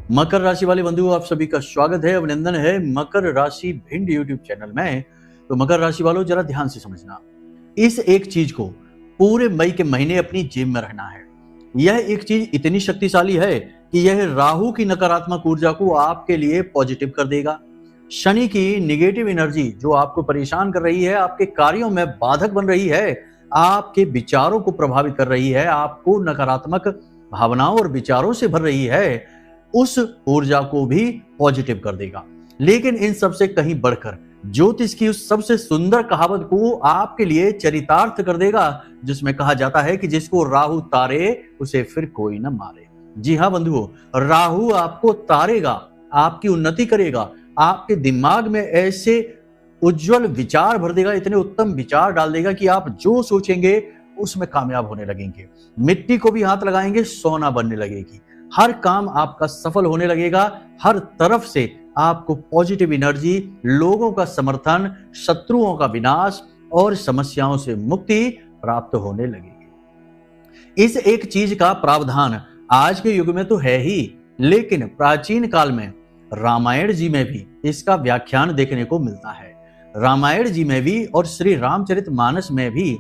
मकर राशि वाले बंधुओं, आप सभी का स्वागत है, अभिनंदन है मकर राशि भिंड यूट्यूब चैनल में। तो मकर राशि वालों, जरा ध्यान से समझना, इस एक चीज को पूरे मई के महीने अपनी जेब में रखना है। यह एक चीज इतनी शक्तिशाली है कि यह राहु की नकारात्मक ऊर्जा को आपके लिए पॉजिटिव कर देगा। शनि की निगेटिव एनर्जी जो आपको परेशान कर रही है, आपके कार्यों में बाधक बन रही है, आपके विचारों को प्रभावित कर रही है, आपको नकारात्मक भावनाओं और विचारों से भर रही है, उस ऊर्जा को भी पॉजिटिव कर देगा। लेकिन इन सबसे कहीं बढ़कर ज्योतिष की उस सबसे सुंदर कहावत को आपके लिए चरितार्थ कर देगा, जिसमें कहा जाता है कि जिसको राहु तारे उसे फिर कोई न मारे। जी हाँ बंधुओं, राहु आपको तारेगा, आपकी उन्नति करेगा, आपके दिमाग में ऐसे उज्जवल विचार भर देगा, इतने उत्तम विचार डाल देगा कि आप जो सोचेंगे उसमें कामयाब होने लगेंगे। मिट्टी को भी हाथ लगाएंगे, सोना बनने लगेगी। हर काम आपका सफल होने लगेगा। हर तरफ से आपको पॉजिटिव एनर्जी, लोगों का समर्थन, शत्रुओं का विनाश और समस्याओं से मुक्ति प्राप्त होने लगेगी। इस एक चीज का प्रावधान आज के युग में तो है ही, लेकिन प्राचीन काल में रामायण जी में भी इसका व्याख्यान देखने को मिलता है। रामायण जी में भी और श्री रामचरितमानस में भी,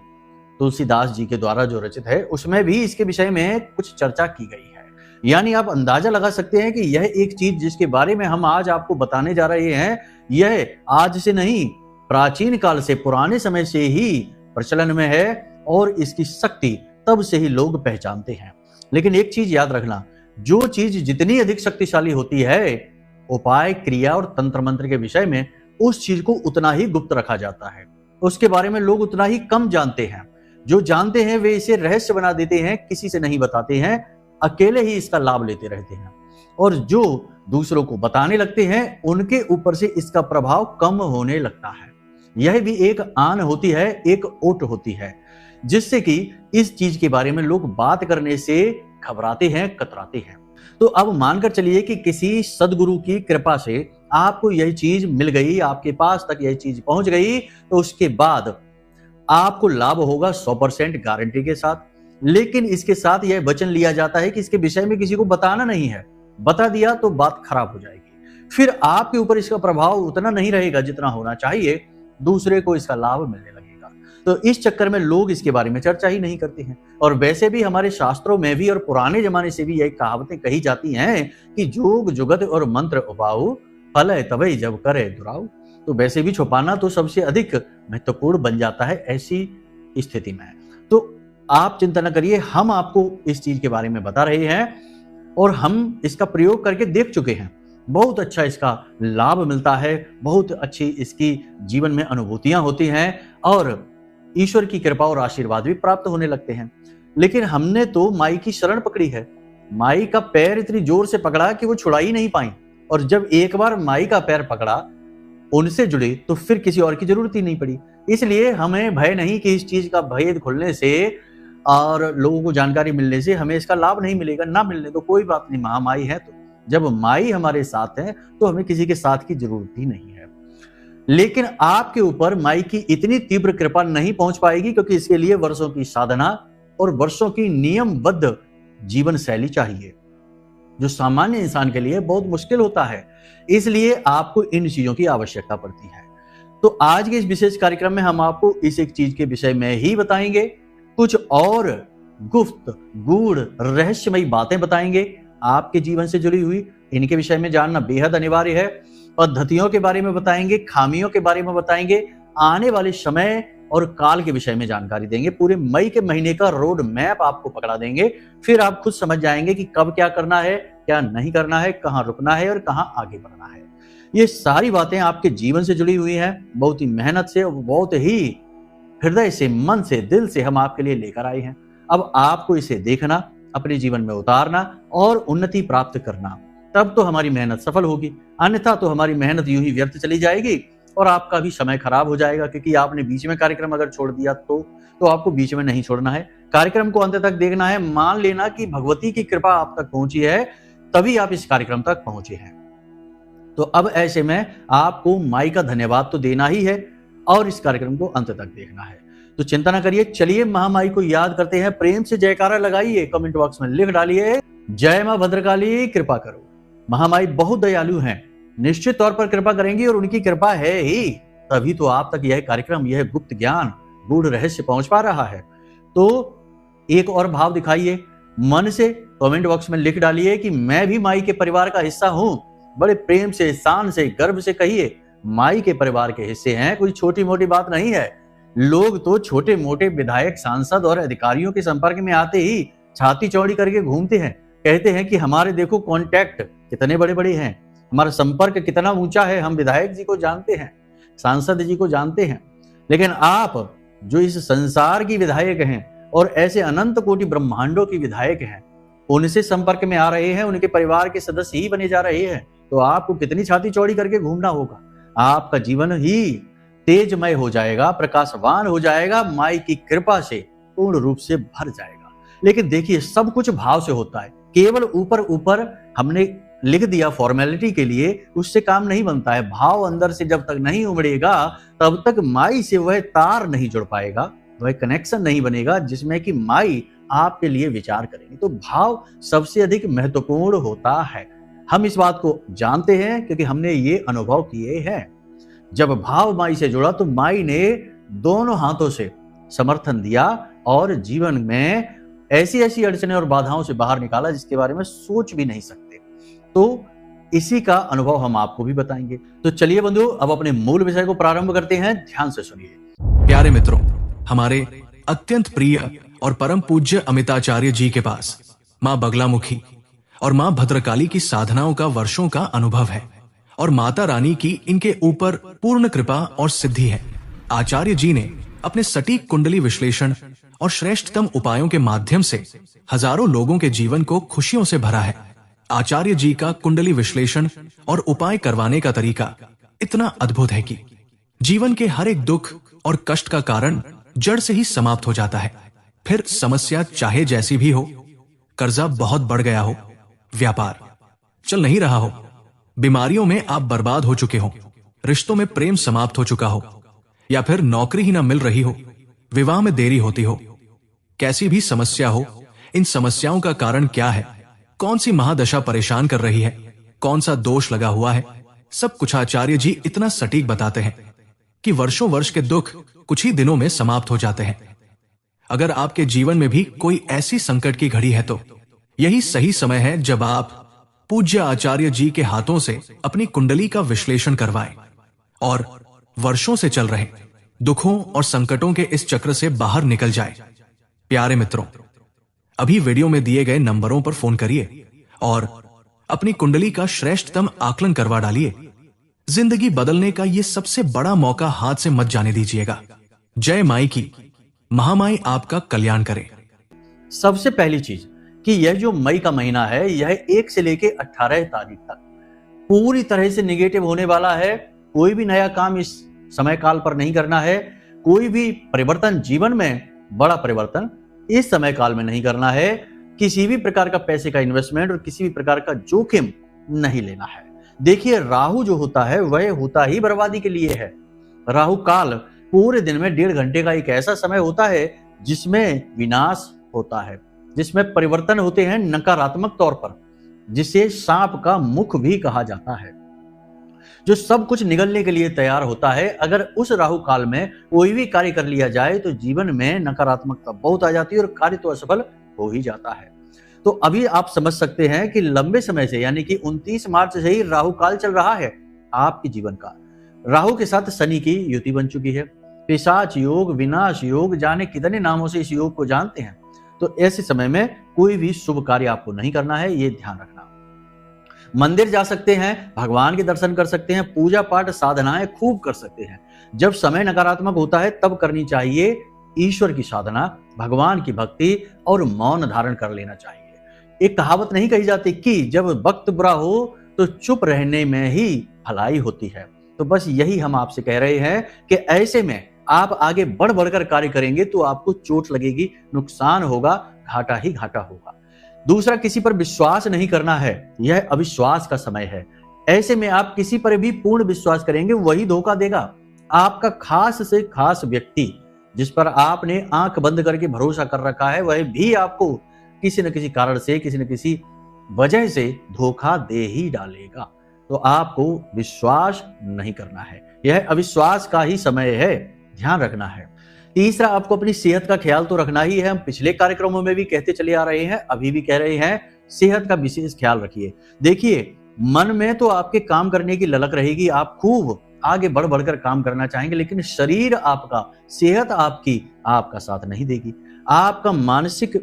तुलसीदास जी के द्वारा जो रचित है, उसमें भी इसके विषय में कुछ चर्चा की गई है। यानी आप अंदाजा लगा सकते हैं कि यह एक चीज जिसके बारे में हम आज आपको बताने जा रहे हैं, यह आज से नहीं, प्राचीन काल से, पुराने समय से ही प्रचलन में है और इसकी शक्ति तब से ही लोग पहचानते हैं। लेकिन एक चीज याद रखना, जो चीज जितनी अधिक शक्तिशाली होती है, उपाय, क्रिया और तंत्र मंत्र के विषय में उस चीज को उतना ही गुप्त रखा जाता है। उसके बारे में लोग उतना ही कम जानते हैं। जो जानते हैं वे इसे रहस्य बना देते हैं, किसी से नहीं बताते हैं, अकेले ही इसका लाभ लेते रहते हैं। और जो दूसरों को बताने लगते हैं, उनके ऊपर से इसका प्रभाव कम होने लगता है। यह भी एक आन होती है, एक ओट होती है, जिससे कि इस चीज के बारे में लोग बात करने से घबराते हैं, कतराते हैं। तो अब मानकर चलिए कि किसी सदगुरु की कृपा से आपको यह चीज मिल गई, आपके पास तक यह चीज पहुंच गई, तो उसके बाद आपको लाभ होगा 100% गारंटी के साथ। लेकिन इसके साथ यह वचन लिया जाता है कि इसके विषय में किसी को बताना नहीं है। बता दिया तो बात खराब हो जाएगी, फिर आपके ऊपर इसका प्रभाव उतना नहीं रहेगा जितना होना चाहिए, दूसरे को इसका लाभ मिलने लगेगा। तो इस चक्कर में लोग इसके बारे में चर्चा ही नहीं करते हैं। और वैसे भी हमारे शास्त्रों में भी और पुराने जमाने से भी यही कहावतें कही जाती हैं कि जोग जुगत और मंत्र उपाऊ, फल तबई जब करे दुराऊ। तो वैसे भी छुपाना तो सबसे अधिक महत्वपूर्ण बन जाता है ऐसी स्थिति में। तो आप चिंता न करिए, हम आपको इस चीज के बारे में बता रहे हैं और हम इसका प्रयोग करके देख चुके हैं। बहुत अच्छा इसका लाभ मिलता है, बहुत अच्छी इसकी जीवन में अनुभूतियां होती हैं और ईश्वर की कृपा और आशीर्वाद भी प्राप्त होने लगते हैं। लेकिन हमने तो माई की शरण पकड़ी है। माई का पैर इतनी जोर से पकड़ा कि वो छुड़ा ही नहीं पाई। और जब एक बार माई का पैर पकड़ा, उनसे जुड़े, तो फिर किसी और की जरूरत ही नहीं पड़ी। इसलिए हमें भय नहीं कि इस चीज का भेद खुलने से और लोगों को जानकारी मिलने से हमें इसका लाभ नहीं मिलेगा। ना मिलने तो कोई बात नहीं, महामाई है तो। जब माई हमारे साथ है तो हमें किसी के साथ की जरूरत ही नहीं है। लेकिन आपके ऊपर माई की इतनी तीव्र कृपा नहीं पहुंच पाएगी, क्योंकि इसके लिए वर्षों की साधना और वर्षों की नियमबद्ध जीवन शैली चाहिए, जो सामान्य इंसान के लिए बहुत मुश्किल होता है। इसलिए आपको इन चीजों की आवश्यकता पड़ती है। तो आज के इस विशेष कार्यक्रम में हम आपको इस एक चीज के विषय में ही बताएंगे। कुछ और गुप्त, गूढ़, रहस्यमयी बातें बताएंगे आपके जीवन से जुड़ी हुई। इनके विषय में जानना बेहद अनिवार्य है। पद्धतियों के बारे में बताएंगे, खामियों के बारे में बताएंगे, आने वाले समय और काल के विषय में जानकारी देंगे। पूरे मई के महीने का रोड मैप आपको पकड़ा देंगे। फिर आप खुद समझ जाएंगे कि कब क्या करना है, क्या नहीं करना है, कहां रुकना है और कहां आगे बढ़ना है। ये सारी बातें आपके जीवन से जुड़ी हुई हैं। बहुत ही मेहनत से, बहुत ही हृदय से, मन से, दिल से हम आपके लिए लेकर आए हैं। अब आपको इसे देखना, अपने जीवन में उतारना और उन्नति प्राप्त करना, तब तो हमारी मेहनत सफल होगी। अन्यथा तो हमारी मेहनत यूं ही व्यर्थ चली जाएगी और आपका भी समय खराब हो जाएगा, क्योंकि आपने बीच में कार्यक्रम अगर छोड़ दिया तो आपको बीच में नहीं छोड़ना है। कार्यक्रम को अंत तक देखना है। मान लेना कि भगवती की कृपा आप तक पहुंची है, तभी आप इस कार्यक्रम तक पहुंचे हैं। तो अब ऐसे में आपको माई का धन्यवाद तो देना ही है और इस कार्यक्रम को अंत तक देखना है। तो चिंता ना करिए, चलिए महामाई को याद करते हैं। प्रेम से जयकारा लगाइए, कमेंट बॉक्स में लिख डालिए, जय मां भद्रकाली कृपा करो। महामाई बहुत दयालु हैं, निश्चित तौर पर कृपा करेंगी और उनकी कृपा है ही, तभी तो आप तक यह कार्यक्रम, यह गुप्त ज्ञान, गूढ़ रहस्य पहुंच पा रहा है। तो एक और भाव दिखाइए, मन से कमेंट बॉक्स में लिख डालिए कि मैं भी माई के परिवार का हिस्सा हूं। बड़े प्रेम से, शान से, गर्व से कहिए, माई के परिवार के हिस्से हैं, कोई छोटी मोटी बात नहीं है। लोग तो छोटे मोटे विधायक, सांसद और अधिकारियों के संपर्क में आते ही छाती चौड़ी करके घूमते हैं, कहते हैं कि हमारे देखो कॉन्टैक्ट कितने बड़े बड़े हैं, हमारा संपर्क कितना ऊंचा है, हम विधायक जी को जानते हैं, सांसद जी को जानते हैं। लेकिन आप जो इस संसार की विधायक हैं और ऐसे अनंत कोटि ब्रह्मांडों की विधायक हैं, उनसे संपर्क में आ रहे हैं, उनके परिवार के सदस्य ही बने जा रहे हैं, तो आपको कितनी छाती चौड़ी करके घूमना होगा। आपका जीवन ही तेजमय हो जाएगा, प्रकाशवान हो जाएगा, माई की कृपा से पूर्ण रूप से भर जाएगा। लेकिन देखिए, सब कुछ भाव से होता है, केवल ऊपर ऊपर हमने लिख दिया फॉर्मेलिटी के लिए, उससे काम नहीं बनता है। भाव अंदर से जब तक नहीं उमड़ेगा, तब तक माई से वह तार नहीं जुड़ पाएगा, वह कनेक्शन नहीं बनेगा जिसमें कि माई आपके लिए विचार करेंगे। तो भाव सबसे अधिक महत्वपूर्ण होता है। हम इस बात को जानते हैं क्योंकि हमने ये अनुभव किए हैं। जब भाव माई से जुड़ा तो माई ने दोनों हाथों से समर्थन दिया और जीवन में ऐसी ऐसी अड़चनें और बाधाओं से बाहर निकाला जिसके बारे में सोच भी नहीं सकते। तो इसी का अनुभव हम आपको भी बताएंगे। तो चलिए बंधु, अब अपने मूल विषय को प्रारंभ करते हैं, ध्यान से सुनिए। प्यारे मित्रों, हमारे अत्यंत प्रिय और परम पूज्य अमिताचार्य जी के पास माँ बगलामुखी और माँ भद्रकाली की साधनाओं का वर्षों का अनुभव है और माता रानी की इनके ऊपर पूर्ण कृपा और सिद्धि है। आचार्य जी ने अपने सटीक कुंडली विश्लेषण और श्रेष्ठतम उपायों के माध्यम से हजारों लोगों के जीवन को खुशियों से भरा है। आचार्य जी का कुंडली विश्लेषण और उपाय करवाने का तरीका इतना अद्भुत है कि जीवन के हर एक दुख और कष्ट का कारण जड़ से ही समाप्त हो जाता है। फिर समस्या चाहे जैसी भी हो, कर्जा बहुत बढ़ गया हो, व्यापार चल नहीं रहा हो, बीमारियों में आप बर्बाद हो चुके हो, रिश्तों में प्रेम समाप्त हो चुका हो, या फिर नौकरी ही ना मिल रही हो, विवाह में देरी होती हो, कैसी भी समस्या हो, इन समस्याओं का कारण क्या है, कौन सी महादशा परेशान कर रही है, कौन सा दोष लगा हुआ है, सब कुछ आचार्य जी इतना सटीक बताते हैं कि वर्षों वर्ष के दुख कुछ ही दिनों में समाप्त हो जाते हैं। अगर आपके जीवन में भी कोई ऐसी संकट की घड़ी है तो यही सही समय है जब आप पूज्य आचार्य जी के हाथों से अपनी कुंडली का विश्लेषण करवाएं और वर्षों से चल रहे दुखों और संकटों के इस चक्र से बाहर निकल जाए। प्यारे मित्रों, अभी वीडियो में दिए गए नंबरों पर फोन करिए और अपनी कुंडली का श्रेष्ठतम आकलन करवा डालिए। जिंदगी बदलने का ये सबसे बड़ा मौका हाथ से मत जाने दीजिएगा। जय माई की, महामाई आपका कल्याण करे। सबसे पहली चीज कि यह जो मई का महीना है, यह 1 से लेके 18 तारीख तक पूरी तरह से निगेटिव होने वाला है। कोई भी नया काम इस समय काल पर नहीं करना है, कोई भी परिवर्तन, जीवन में बड़ा परिवर्तन इस समय काल में नहीं करना है। किसी भी प्रकार का पैसे का इन्वेस्टमेंट और किसी भी प्रकार का जोखिम नहीं लेना है। देखिए, राहु जो होता है वह होता ही बर्बादी के लिए है। राहु काल पूरे दिन में 1.5 घंटे का एक ऐसा समय होता है जिसमें विनाश होता है, जिसमें परिवर्तन होते हैं नकारात्मक तौर पर, जिसे सांप का मुख भी कहा जाता है, जो सब कुछ निगलने के लिए तैयार होता है। अगर उस राहु काल में कोई भी कार्य कर लिया जाए तो जीवन में नकारात्मकता बहुत आ जाती है और कार्य तो असफल हो ही जाता है। तो अभी आप समझ सकते हैं कि लंबे समय से, यानी कि 29 मार्च से ही राहु काल चल रहा है आपके जीवन का। राहु के साथ शनि की युति बन चुकी है। पिशाच योग, विनाश योग, जाने कितने नामों से इस योग को जानते हैं। तो ऐसे समय में कोई भी शुभ कार्य आपको नहीं करना है, ये ध्यान रखना। मंदिर जा सकते हैं, भगवान के दर्शन कर सकते हैं, पूजा पाठ साधनाएं खूब कर सकते हैं। जब समय नकारात्मक होता है तब करनी चाहिए ईश्वर की साधना, भगवान की भक्ति और मौन धारण कर लेना चाहिए। एक कहावत नहीं कही जाती कि जब वक्त बुरा हो तो चुप रहने में ही भलाई होती है। तो बस यही हम आपसे कह रहे हैं कि ऐसे में आप आगे बढ़ बढ़कर कार्य करेंगे तो आपको चोट लगेगी, नुकसान होगा, घाटा ही घाटा होगा। दूसरा, किसी पर विश्वास नहीं करना है, यह अविश्वास का समय है। ऐसे में आप किसी पर भी पूर्ण विश्वास करेंगे वही धोखा देगा। आपका खास से खास व्यक्ति जिस पर आपने आंख बंद करके भरोसा कर रखा है, वह भी आपको किसी न किसी कारण से, किसी न किसी वजह से धोखा दे ही डालेगा। तो आपको विश्वास नहीं करना है, यह अविश्वास का ही समय है, ध्यान रखना है। तीसरा, आपको अपनी सेहत का ख्याल तो रखना ही है। हम पिछले कार्यक्रमों में भी कहते चले आ रहे हैं, अभी भी कह रहे हैं, सेहत का विशेष ख्याल रखिए। देखिए, मन में तो आपके काम करने की ललक रहेगी, आप खूब आगे बढ़ बढ़कर काम करना चाहेंगे, लेकिन शरीर आपका, सेहत आपकी आपका साथ नहीं देगी। आपका मानसिक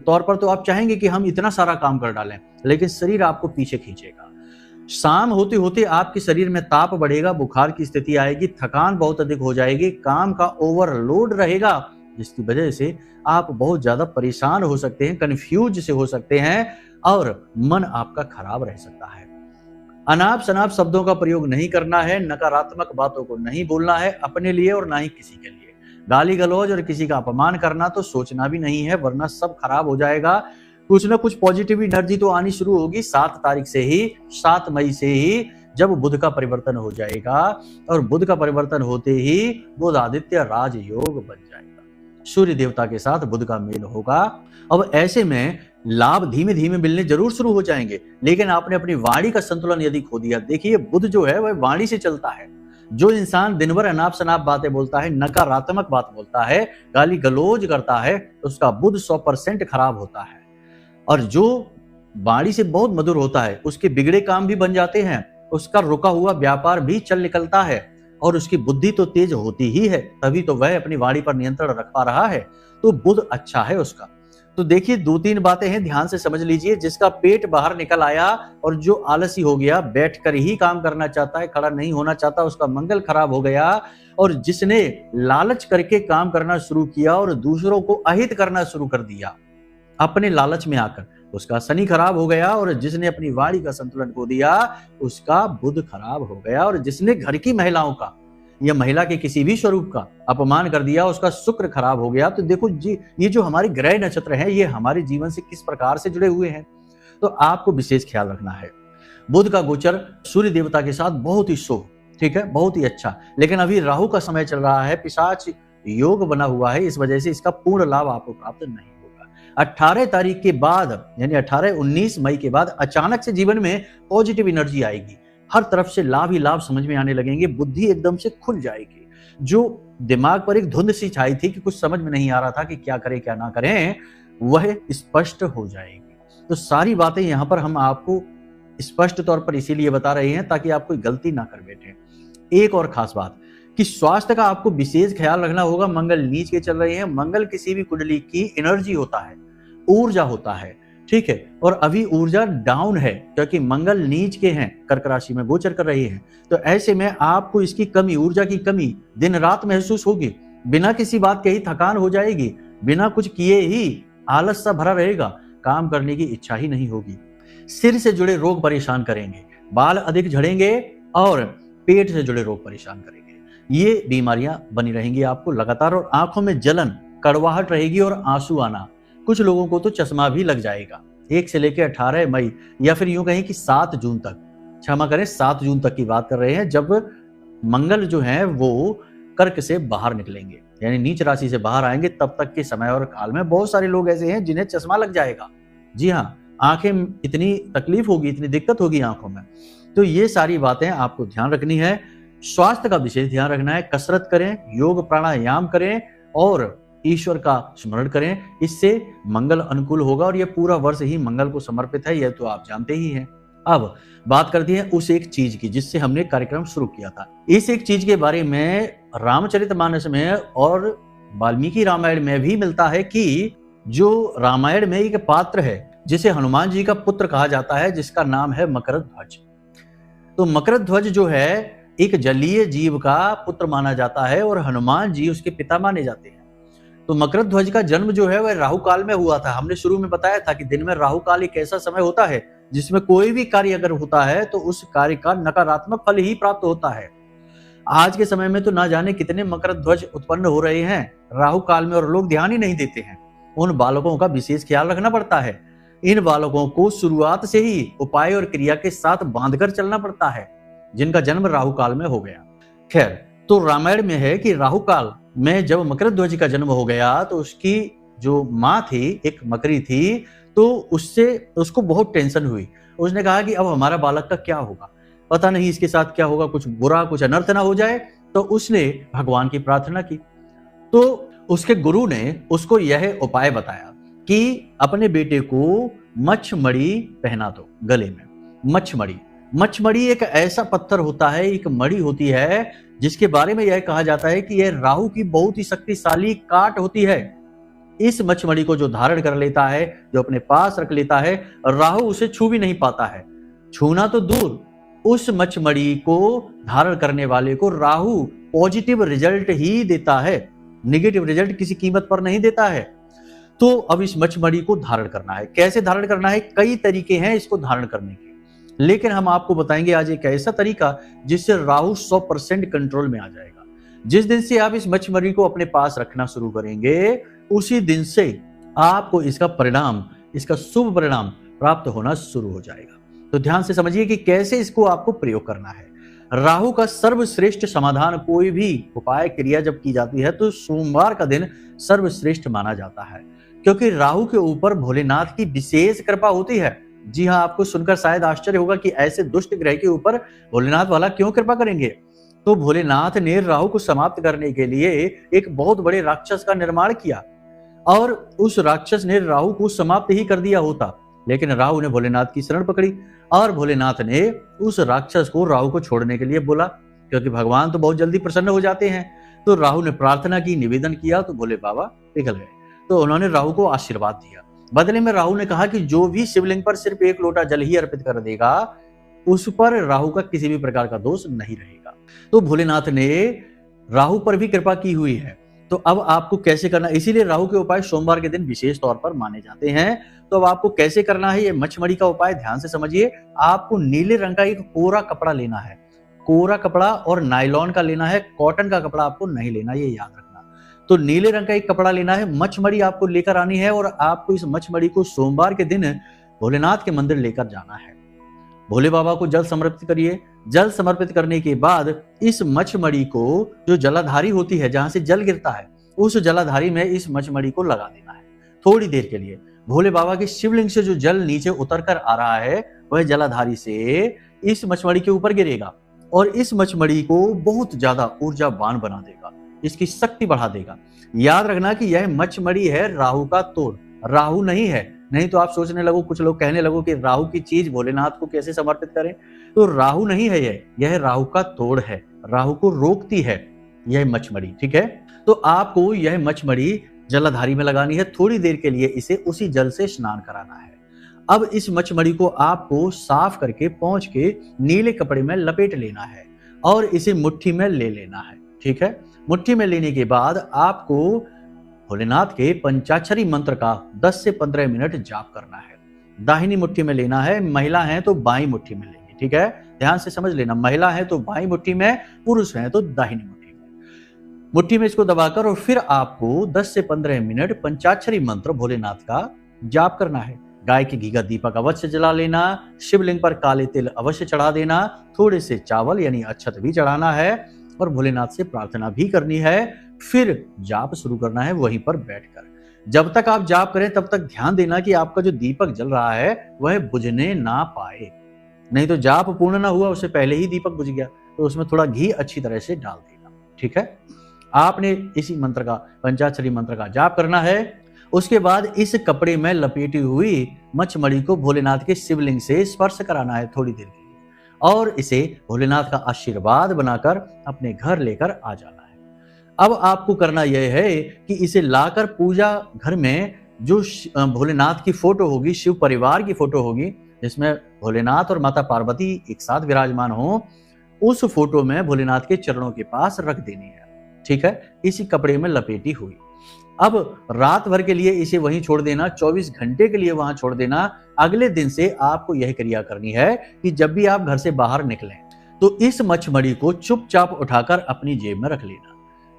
तौर पर तो आप चाहेंगे कि हम इतना सारा काम कर डालें, लेकिन शरीर आपको पीछे खींचेगा। शाम होते होते आपके शरीर में ताप बढ़ेगा, बुखार की स्थिति आएगी, थकान बहुत अधिक हो जाएगी, काम का ओवरलोड रहेगा, जिसकी वजह से आप बहुत ज्यादा परेशान हो सकते हैं, कंफ्यूज से हो सकते हैं और मन आपका खराब रह सकता है। अनाप शनाप शब्दों का प्रयोग नहीं करना है, नकारात्मक बातों को नहीं बोलना है अपने लिए और ना ही किसी के लिए। गाली गलौज और किसी का अपमान करना तो सोचना भी नहीं है, वरना सब खराब हो जाएगा। कुछ ना कुछ पॉजिटिव एनर्जी तो आनी शुरू होगी 7 तारीख से ही, 7 मई से ही, जब बुध का परिवर्तन हो जाएगा। और बुध का परिवर्तन होते ही बुध आदित्य राजयोग बन जाएगा, सूर्य देवता के साथ बुध का मेल होगा। अब ऐसे में लाभ धीमे धीमे मिलने जरूर शुरू हो जाएंगे, लेकिन आपने अपनी वाणी का संतुलन यदि खो दिया। देखिए, बुध जो है वह वाणी से चलता है। जो इंसान दिन भर अनाप शनाप बातें बोलता है, नकारात्मक बात बोलता है, गाली गलौज करता है, उसका बुध 100% खराब होता है। और जो वाणी से बहुत मधुर होता है, उसके बिगड़े काम भी बन जाते हैं, उसका रुका हुआ व्यापार भी चल निकलता है और उसकी बुद्धि तो तेज होती ही है, तभी तो वह अपनी वाणी पर नियंत्रण रख पा रहा है। तो बुध अच्छा है उसका। तो देखिए, 2-3 बातें हैं, ध्यान से समझ लीजिए। जिसका पेट बाहर निकल आया और जो आलसी हो गया, बैठकर ही काम करना चाहता है, खड़ा नहीं होना चाहता, उसका मंगल खराब हो गया। और जिसने लालच करके काम करना शुरू किया और दूसरों को अहित करना शुरू कर दिया अपने लालच में आकर, उसका शनि खराब हो गया। और जिसने अपनी वाणी का संतुलन खो दिया, उसका बुध खराब हो गया। और जिसने घर की महिलाओं का या महिला के किसी भी स्वरूप का अपमान कर दिया, उसका शुक्र खराब हो गया। तो देखो जी, ये जो हमारे ग्रह नक्षत्र हैं, ये हमारे जीवन से किस प्रकार से जुड़े हुए हैं, तो आपको विशेष ख्याल रखना है। बुध का गोचर सूर्य देवता के साथ बहुत ही शुभ, ठीक है, बहुत ही अच्छा। लेकिन अभी राहु का समय चल रहा है, पिशाच योग बना हुआ है, इस वजह से इसका पूर्ण लाभ आपको प्राप्त नहीं होगा। 18 तारीख के बाद, यानी 18-19 मई के बाद अचानक से जीवन में पॉजिटिव एनर्जी आएगी, हर तरफ से लाभ ही लाभ समझ में आने लगेंगे, बुद्धि एकदम से खुल जाएगी। जो दिमाग पर एक धुंध सी छाई थी कि कुछ समझ में नहीं आ रहा था कि क्या करें क्या ना करें, वह स्पष्ट हो जाएगी। तो सारी बातें यहाँ पर हम आपको स्पष्ट तौर पर इसीलिए बता रहे हैं ताकि आप कोई गलती ना कर बैठे। एक और खास बात कि स्वास्थ्य का आपको विशेष ख्याल रखना होगा। मंगल नीच के चल रहे हैं। मंगल किसी भी कुंडली की एनर्जी होता है, ऊर्जा होता है, ठीक है, और अभी ऊर्जा डाउन है क्योंकि मंगल नीच के हैं, कर्क राशि में गोचर कर रहे हैं। तो ऐसे में आपको इसकी कमी, ऊर्जा की कमी दिन रात महसूस होगी, बिना किसी बात के ही थकान हो जाएगी, बिना कुछ किए ही आलस सा भरा रहेगा, काम करने की इच्छा ही नहीं होगी। सिर से जुड़े रोग परेशान करेंगे, बाल अधिक झड़ेंगे और पेट से जुड़े रोग परेशान करेंगे। ये बीमारियां बनी रहेंगी आपको लगातार। और आंखों में जलन, कड़वाहट रहेगी और आंसू आना। कुछ लोगों को तो चश्मा भी लग जाएगा। 1 से लेकर 18 मई या फिर यूं कहें कि 7 जून तक, क्षमा करें 7 जून तक की बात कर रहे हैं, जब मंगल जो है वो कर्क से बाहर निकलेंगे, यानी नीच राशि से बाहर आएंगे। तब तक के समय और काल में बहुत सारे लोग ऐसे हैं जिन्हें चश्मा लग जाएगा। जी हाँ, आंखें, इतनी तकलीफ होगी, इतनी दिक्कत होगी आंखों में। तो ये सारी बातें आपको ध्यान रखनी है। स्वास्थ्य का विशेष ध्यान रखना है। कसरत करें, योग प्राणायाम करें और ईश्वर का स्मरण करें, इससे मंगल अनुकूल होगा। और यह पूरा वर्ष ही मंगल को समर्पित है, यह तो आप जानते ही हैं। अब बात करते हैं उस एक चीज की जिससे हमने कार्यक्रम शुरू किया था। इस एक चीज के बारे में रामचरितमानस में और वाल्मीकि रामायण में भी मिलता है कि जो रामायण में एक पात्र है जिसे हनुमान जी का पुत्र कहा जाता है, जिसका नाम है मकरध्वज। तो मकरध्वज जो है एक जलीय जीव का पुत्र माना जाता है और हनुमान जी उसके पिता माने जाते हैं। तो मकरध्वज का जन्म जो है वह राहु काल में हुआ था। हमने शुरू में बताया था कि दिन में राहु काल एक ऐसा समय होता है जिसमें कोई भी कार्य अगर होता है तो उस कार्य का नकारात्मक फल ही प्राप्त होता है। आज के समय में तो ना जाने कितने मकरध्वज उत्पन्न हो रहे हैं राहु काल में, और लोग ध्यान ही नहीं देते हैं। उन बालकों का विशेष ख्याल रखना पड़ता है। इन बालकों को शुरुआत से ही उपाय और क्रिया के साथ बांधकर चलना पड़ता है, जिनका जन्म राहु काल में हो गया। खैर, तो रामायण में है कि राहु काल में जब मकरध्वज का जन्म हो गया तो उसकी जो माँ थी, एक मकरी थी, तो उससे उसको बहुत टेंशन हुई। उसने कहा कि अब हमारा बालक का क्या होगा, पता नहीं इसके साथ क्या होगा, कुछ बुरा कुछ अनर्थ ना हो जाए। तो उसने भगवान की प्रार्थना की। तो उसके गुरु ने उसको यह उपाय बताया कि अपने बेटे को मच्छमणि पहना दो गले में। मच्छमणि, मच्छमणि एक ऐसा पत्थर होता है, एक मणि होती है जिसके बारे में यह कहा जाता है कि यह राहु की बहुत ही शक्तिशाली काट होती है। इस मच्छमणि को जो धारण कर लेता है, जो अपने पास रख लेता है, राहु उसे छू भी नहीं पाता है। छूना तो दूर, उस मच्छमणि को धारण करने वाले को राहु पॉजिटिव रिजल्ट ही देता है, नेगेटिव रिजल्ट किसी कीमत पर नहीं देता है। तो अब इस मच्छमणि को धारण करना है। कैसे धारण करना है? कई तरीके हैं इसको धारण करने के, लेकिन हम आपको बताएंगे आज एक ऐसा तरीका जिससे राहु 100% कंट्रोल में आ जाएगा। जिस दिन से आप इस मच्छमणि को अपने पास रखना शुरू करेंगे, उसी दिन से आपको इसका परिणाम, इसका शुभ परिणाम प्राप्त होना शुरू हो जाएगा। तो ध्यान से समझिए कि कैसे इसको आपको प्रयोग करना है। राहु का सर्वश्रेष्ठ समाधान, कोई भी उपाय क्रिया जब की जाती है तो सोमवार का दिन सर्वश्रेष्ठ माना जाता है, क्योंकि राहु के ऊपर भोलेनाथ की विशेष कृपा होती है। जी हाँ, आपको सुनकर शायद आश्चर्य होगा कि ऐसे दुष्ट ग्रह के ऊपर भोलेनाथ वाला क्यों कृपा करेंगे। तो भोलेनाथ ने राहु को समाप्त करने के लिए एक बहुत बड़े राक्षस का निर्माण किया, और उस राक्षस ने राहु को समाप्त ही कर दिया होता, लेकिन राहु ने भोलेनाथ की शरण पकड़ी और भोलेनाथ ने उस राक्षस को राहु को छोड़ने के लिए बोला, क्योंकि भगवान तो बहुत जल्दी प्रसन्न हो जाते हैं। तो राहु ने प्रार्थना की, निवेदन किया, तो भोले बाबा पिघल गए। तो उन्होंने राहु को आशीर्वाद दिया। बदले में राहु ने कहा कि जो भी शिवलिंग पर सिर्फ 1 लोटा जल ही अर्पित कर देगा, उस पर राहु का किसी भी प्रकार का दोष नहीं रहेगा। तो भोलेनाथ ने राहु पर भी कृपा की हुई है। तो अब आपको कैसे करना, इसीलिए राहु के उपाय सोमवार के दिन विशेष तौर पर माने जाते हैं। तो अब आपको कैसे करना है, ये मच्छमणि का उपाय ध्यान से समझिए। आपको नीले रंग का एक कोरा कपड़ा लेना है, कोरा कपड़ा, और नायलॉन का लेना है, कॉटन का कपड़ा आपको नहीं लेना, ये याद रखना। तो नीले रंग का एक कपड़ा लेना है, मच्छमणि आपको लेकर आनी है, और आपको इस मच्छमणि को सोमवार के दिन भोलेनाथ के मंदिर लेकर जाना है। भोले बाबा को जल समर्पित करिए। जल समर्पित करने के बाद इस मच्छमणि को, जो जलाधारी होती है जहां से जल गिरता है, उस जलाधारी में इस मच्छमणि को लगा देना है थोड़ी देर के लिए। भोले बाबा के शिवलिंग से जो जल नीचे उतर कर आ रहा है, वह जलाधारी से इस मच्छमणि के ऊपर गिरेगा और इस मच्छमणि को बहुत ज्यादा ऊर्जावान बना देगा, इसकी शक्ति बढ़ा देगा। याद रखना कि यह मच्छमणि है राहु का तोड़, राहु नहीं है। नहीं तो आप सोचने लगो, कुछ लोग कहने लगो कि राहु की चीज भोलेनाथ को कैसे समर्पित करें। तो राहु नहीं है यह राहु का तोड़ है, राहु को रोकती है यह मच्छमणि। ठीक है, तो आपको यह मच्छमणि जलाधारी में लगानी है, थोड़ी देर के लिए इसे उसी जल से स्नान कराना है। अब इस मच्छमणि को आपको साफ करके पोंछ के नीले कपड़े में लपेट लेना है और इसे मुट्ठी में ले लेना है। ठीक है, मुट्ठी में लेने के बाद आपको भोलेनाथ के पंचाक्षरी मंत्र का 10 से 15 मिनट जाप करना है। दाहिनी मुट्ठी में लेना है, महिला है तो बाईं मुट्ठी में लेंगे। ठीक है, ध्यान से समझ लेना, महिला है तो बाईं मुट्ठी में, पुरुष है तो दाहिनी मुट्ठी में। मुट्ठी में इसको दबाकर और फिर आपको 10 से 15 मिनट पंचाक्षरी मंत्र भोलेनाथ का जाप करना है। गाय के घी का दीपक अवश्य जला लेना, शिवलिंग पर काले तिल अवश्य चढ़ा देना, थोड़े से चावल यानी अक्षत भी चढ़ाना है और भोलेनाथ से प्रार्थना भी करनी है। फिर जाप शुरू करना है वहीं पर बैठकर। जब तक आप जाप करें तब तक ध्यान देना कि आपका जो दीपक जल रहा है वह बुझने ना पाए, नहीं तो जाप पूर्ण ना हुआ, उससे पहले ही दीपक बुझ गया, तो उसमें थोड़ा घी अच्छी तरह से डाल देना। ठीक है, आपने इसी मंत्र का, पंचाक्षरी मंत्र का जाप करना है। उसके बाद इस कपड़े में लपेटी हुई मच्छमणि को भोलेनाथ के शिवलिंग से स्पर्श कराना है थोड़ी देर के लिए और इसे भोलेनाथ का आशीर्वाद बनाकर अपने घर लेकर आ जाना है। अब आपको करना यह है कि इसे लाकर पूजा घर में जो भोलेनाथ की फोटो होगी, शिव परिवार की फोटो होगी, जिसमें भोलेनाथ और माता पार्वती एक साथ विराजमान हो, उस फोटो में भोलेनाथ के चरणों के पास रख देनी है। ठीक है, इसी कपड़े में लपेटी हुई। अब रात भर के लिए इसे वहीं छोड़ देना, 24 घंटे के लिए वहां छोड़ देना। अगले दिन से आपको यह क्रिया करनी है कि जब भी आप घर से बाहर निकलें तो इस मच्छमणि को चुपचाप उठाकर अपनी जेब में रख लेना।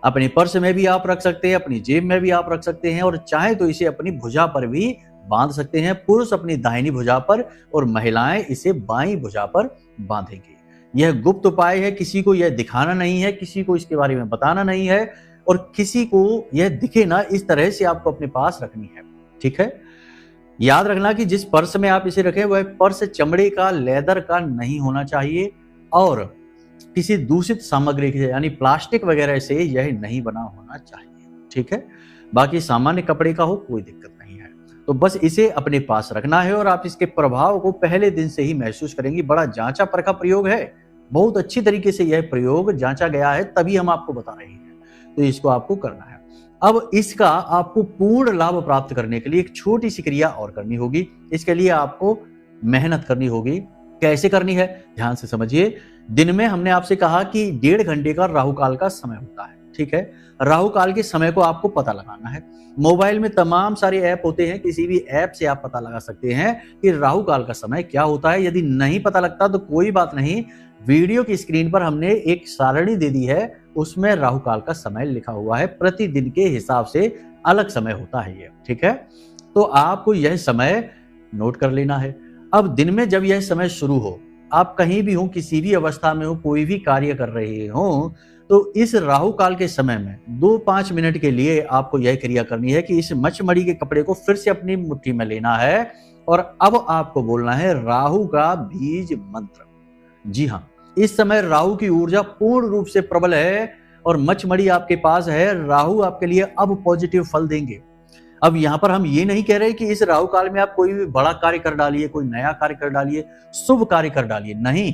अपने पर्स में भी आप रख सकते हैं, अपनी जेब में भी आप रख सकते हैं, और चाहे तो इसे अपनी भुजा पर भी बांध सकते हैं। पुरुष अपनी दाहिनी भुजा पर और महिलाएं इसे बाईं भुजा पर बांधेंगे। यह गुप्त उपाय है, किसी को यह दिखाना नहीं है, किसी को इसके बारे में बताना नहीं है, और किसी को यह दिखे ना, इस तरह से आपको अपने पास रखनी है। ठीक है, याद रखना कि जिस पर्स में आप इसे रखें वह पर्स चमड़े का, लेदर का नहीं होना चाहिए और किसी दूषित सामग्री से यानी प्लास्टिक वगैरह से यह नहीं बना होना चाहिए। ठीक है, बाकी सामान्य कपड़े का हो कोई दिक्कत नहीं है। तो बस इसे अपने पास रखना है और आप इसके प्रभाव को पहले दिन से ही महसूस करेंगे। बड़ा जांचा परखा प्रयोग है, बहुत अच्छी तरीके से यह प्रयोग जांचा गया है, तभी हम आपको बता रहे हैं। तो इसको आपको करना है। अब इसका आपको पूर्ण लाभ प्राप्त करने के लिए एक छोटी सी क्रिया और करनी होगी। इसके लिए आपको मेहनत करनी होगी। कैसे करनी है, ध्यान से समझिए। दिन में हमने आपसे कहा कि 1.5 घंटे का राहु काल का समय होता है। ठीक है, राहु काल के समय को आपको पता लगाना है। मोबाइल में तमाम सारे ऐप होते हैं, किसी भी ऐप से आप पता लगा सकते हैं कि राहु काल का समय क्या होता है। यदि नहीं पता लगता तो कोई बात नहीं, वीडियो की स्क्रीन पर हमने एक सारणी दे दी है, उसमें राहु काल का समय लिखा हुआ है। प्रतिदिन के हिसाब से अलग समय होता है ये। ठीक है, तो आपको यह समय नोट कर लेना है। अब दिन में जब यह समय शुरू हो, आप कहीं भी हो, किसी भी अवस्था में हो, कोई भी कार्य कर रहे हो, तो इस राहु काल के समय में 2-5 मिनट के लिए आपको यह क्रिया करनी है कि इस मचमड़ी के कपड़े को फिर से अपनी मुट्ठी में लेना है और अब आपको बोलना है राहु का बीज मंत्र। जी हाँ, इस समय राहु की ऊर्जा पूर्ण रूप से प्रबल है और मचमड़ी आपके पास है। राहु आपके लिए अब पॉजिटिव फल देंगे। अब यहाँ पर हम ये नहीं कह रहे कि इस राहु काल में आप कोई भी बड़ा कार्य कर डालिए, कोई नया कार्य कर डालिए, शुभ कार्य कर डालिए, नहीं,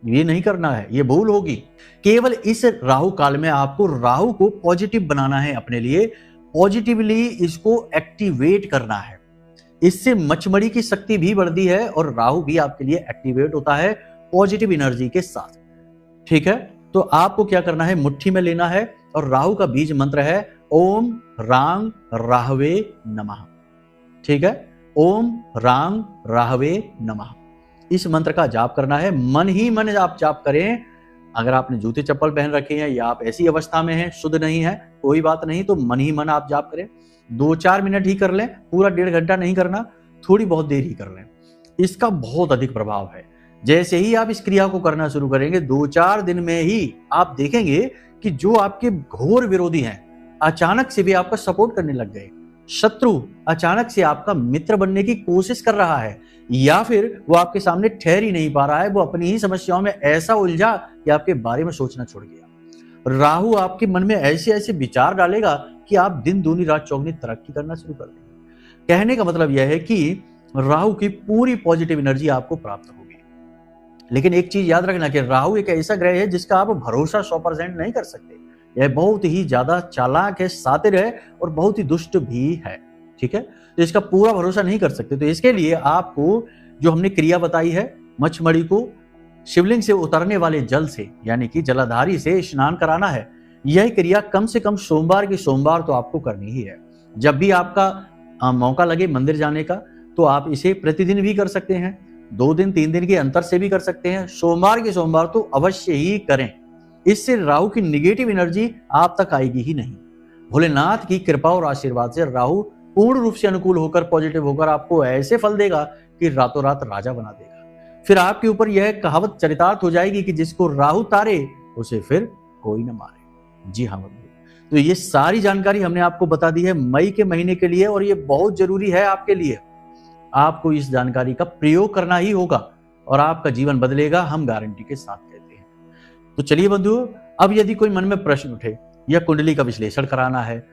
ये नहीं करना है, ये भूल होगी। केवल इस राहु काल में आपको राहु को पॉजिटिव बनाना है, अपने लिए पॉजिटिवली इसको एक्टिवेट करना है। इससे मचमड़ी की शक्ति भी बढ़ती है और राहु भी आपके लिए एक्टिवेट होता है पॉजिटिव एनर्जी के साथ। ठीक है, तो आपको क्या करना है, मुट्ठी में लेना है और राहु का बीज मंत्र है ओम रांग राहवे नमः। ठीक है, ओम रांग राहवे नमः, इस मंत्र का जाप करना है। मन ही मन आप जाप करें। अगर आपने जूते चप्पल पहन रखे हैं या आप ऐसी अवस्था में हैं, शुद्ध नहीं है, कोई बात नहीं, तो मन ही मन आप जाप करें। 2-4 मिनट ही कर लें, पूरा 1.5 घंटा नहीं करना, थोड़ी बहुत देर ही कर लें। इसका बहुत अधिक प्रभाव है। जैसे ही आप इस क्रिया को करना शुरू करेंगे, 2-4 दिन में ही आप देखेंगे कि जो आपके घोर विरोधी हैं अचानक से भी आपका सपोर्ट करने लग गए। शत्रु अचानक से आपका मित्र बनने की कोशिश कर रहा है या फिर वो आपके सामने ठहर ही नहीं पा रहा है, वो अपनी ही समस्याओं में ऐसा उलझा कि आपके बारे में सोचना छोड़ गया। राहु आपके मन में ऐसे ऐसे विचार डालेगा कि आप दिन दूनी रात चौगनी तरक्की करना शुरू कर देंगे। कहने का मतलब यह है कि राहु की पूरी पॉजिटिव एनर्जी आपको प्राप्त होगी। लेकिन एक चीज याद रखना कि राहु एक ऐसा ग्रह है जिसका आप भरोसा 100% नहीं कर सकते। यह बहुत ही ज्यादा चालाक है, शातिर है और बहुत ही दुष्ट भी है। ठीक है, तो इसका पूरा भरोसा नहीं कर सकते। तो इसके लिए आपको जो हमने क्रिया बताई है, मचमड़ी को शिवलिंग से उतरने वाले जल से यानी कि जलाधारी से स्नान कराना है। यह क्रिया कम से कम सोमवार की सोमवार तो आपको करनी ही है। जब भी आपका मौका लगे मंदिर जाने का, तो आप इसे प्रतिदिन भी कर सकते हैं, 2 दिन 3 दिन के अंतर से भी कर सकते हैं। सोमवार के सोमवार तो अवश्य ही करें। इससे राहु की निगेटिव एनर्जी आप तक आएगी ही नहीं। भोलेनाथ की कृपा और आशीर्वाद से राहु पूर्ण रूप से अनुकूल होकर, पॉजिटिव होकर आपको ऐसे फल देगा कि रातों रात राजा बना देगा। फिर आपके ऊपर यह कहावत चरितार्थ हो जाएगी कि जिसको राहु तारे उसे फिर कोई न मारे। जी हाँ बंधु, तो ये सारी जानकारी हमने आपको बता दी है मई के महीने के लिए और ये बहुत जरूरी है आपके लिए। आपको इस जानकारी का प्रयोग करना ही होगा और आपका जीवन बदलेगा, हम गारंटी के साथ कहते हैं। तो चलिए बंधुओं, अब यदि कोई मन में प्रश्न उठे या कुंडली का विश्लेषण कराना है,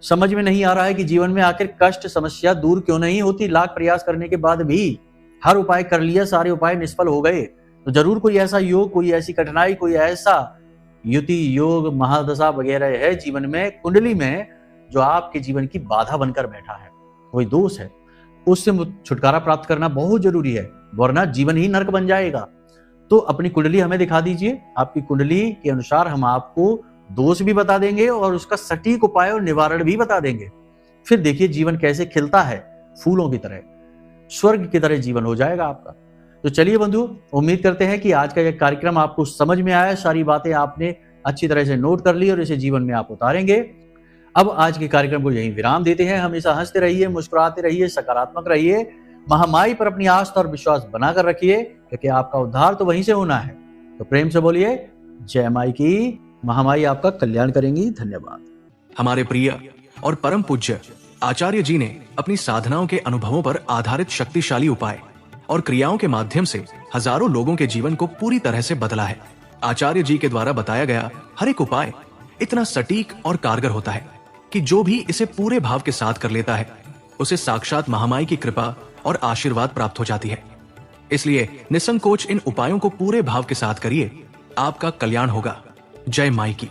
समझ में नहीं आ रहा है कि जीवन में आखिर कष्ट समस्या दूर क्यों नहीं होती, लाख प्रयास करने के बाद भी हर उपाय कर लिया, सारे उपाय निष्फल हो गए, तो जरूर कोई ऐसा योग, कोई ऐसी कठिनाई, कोई ऐसा युति योग, महादशा वगैरह है जीवन में, कुंडली में, जो आपके जीवन की बाधा बनकर बैठा है, कोई दोष है, उससे छुटकारा प्राप्त करना बहुत जरूरी है, वरना जीवन ही नरक बन जाएगा। तो अपनी कुंडली हमें दिखा दीजिए। आपकी कुंडली के अनुसार हम आपको दोष भी बता देंगे और उसका सटीक उपाय और निवारण भी बता देंगे। फिर देखिए जीवन कैसे खिलता है, फूलों की तरह, स्वर्ग की तरह जीवन हो जाएगा आपका। तो चलिए बंधु, उम्मीद करते हैं कि आज का यह कार्यक्रम आपको समझ में आया, सारी बातें आपने अच्छी तरह से नोट कर ली और इसे जीवन में आप उतारेंगे। अब आज के कार्यक्रम को यहीं विराम देते हैं। हमेशा हंसते रहिए, मुस्कुराते रहिए, सकारात्मक रहिए, महामाई पर अपनी आस्था और विश्वास बनाकर रखिए, क्योंकि आपका उद्धार तो वहीं से होना है। तो प्रेम से बोलिए जय माई की। महामाई आपका कल्याण करेंगी। धन्यवाद। हमारे प्रिय और परम पूज्य आचार्य जी ने अपनी साधनाओं के अनुभवों पर आधारित शक्तिशाली उपाय और क्रियाओं के माध्यम से हजारों लोगों के जीवन को पूरी तरह से बदला है। आचार्य जी के द्वारा बताया गया हर एक उपाय इतना सटीक और कारगर होता है कि जो भी इसे पूरे भाव के साथ कर लेता है उसे साक्षात महामाई की कृपा और आशीर्वाद प्राप्त हो जाती है। इसलिए निसंकोच इन उपायों को पूरे भाव के साथ करिए, आपका कल्याण होगा। जय माई की।